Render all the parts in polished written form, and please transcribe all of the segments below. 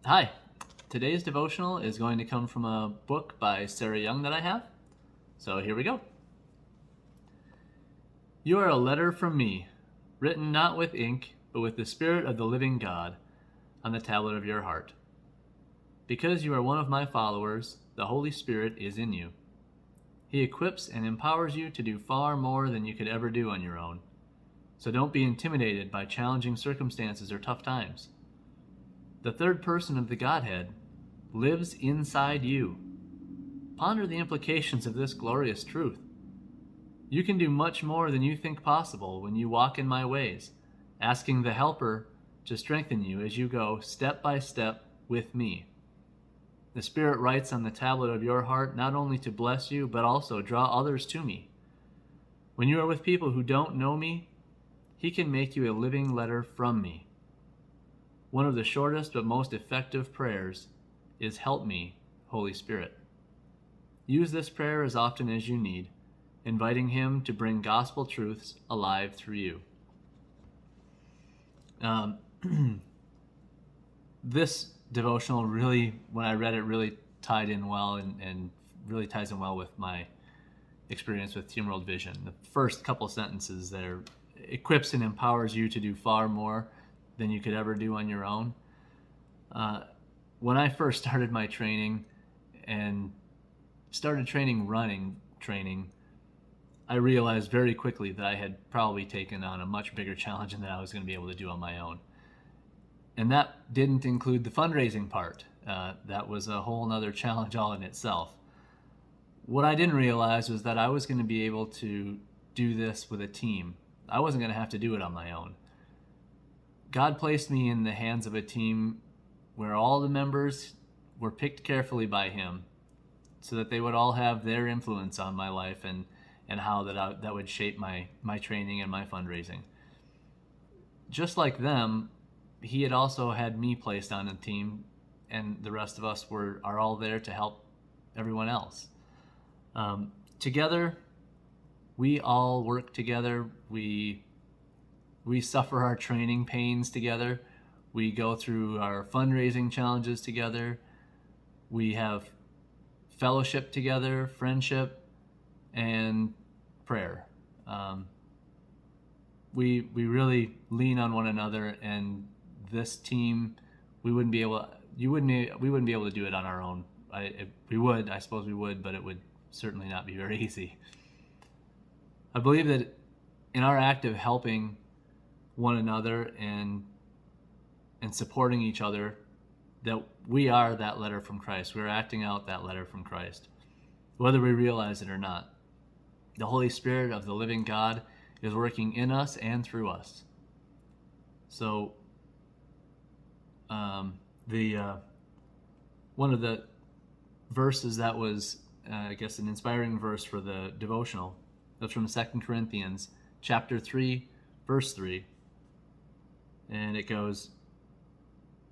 Hi, today's devotional is going to come from a book by Sarah Young that I have. So here we go. You are a letter from me, written not with ink, but with the Spirit of the living God on the tablet of your heart. Because you are one of my followers, the Holy Spirit is in you. He equips and empowers you to do far more than you could ever do on your own. So don't be intimidated by challenging circumstances or tough times. The third person of the Godhead lives inside you. Ponder the implications of this glorious truth. You can do much more than you think possible when you walk in my ways, asking the Helper to strengthen you as you go step by step with me. The Spirit writes on the tablet of your heart not only to bless you, but also draw others to me. When you are with people who don't know me, He can make you a living letter from me. One of the shortest but most effective prayers is, "Help me, Holy Spirit." Use this prayer as often as you need, inviting Him to bring gospel truths alive through you. This devotional really, when I read it, really tied in well and really ties in well with my experience with Team World Vision. The first couple sentences there: equips and empowers you to do far more than you could ever do on your own. When I first started my training and started running training, I realized very quickly that I had probably taken on a much bigger challenge than I was going to be able to do on my own. And that didn't include the fundraising part. That was a whole nother challenge all in itself. What I didn't realize was that I was going to be able to do this with a team. I wasn't going to have to do it on my own. God placed me in the hands of a team where all the members were picked carefully by Him so that they would all have their influence on my life and how that would shape my training and my fundraising. Just like them, He had also had me placed on a team, and the rest of us are all there to help everyone else. Together, we all work together. We suffer our training pains together. We go through our fundraising challenges together. We have fellowship together, friendship, and prayer. We really lean on one another, and this team, we wouldn't be able to do it on our own. I suppose we would, but it would certainly not be very easy. I believe that in our act of helping one another and supporting each other, that we are that letter from Christ. We're acting out that letter from Christ, whether we realize it or not. The Holy Spirit of the living God is working in us and through us. So one of the verses that was, I guess, an inspiring verse for the devotional, that's from 2 Corinthians chapter 3, verse 3. And it goes,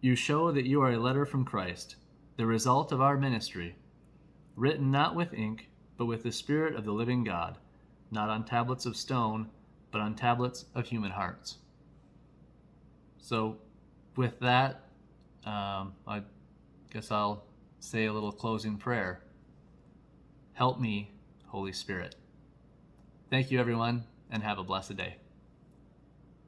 "You show that you are a letter from Christ, the result of our ministry, written not with ink, but with the Spirit of the living God, not on tablets of stone, but on tablets of human hearts." So with that, I guess I'll say a little closing prayer. Help me, Holy Spirit. Thank you, everyone, and have a blessed day.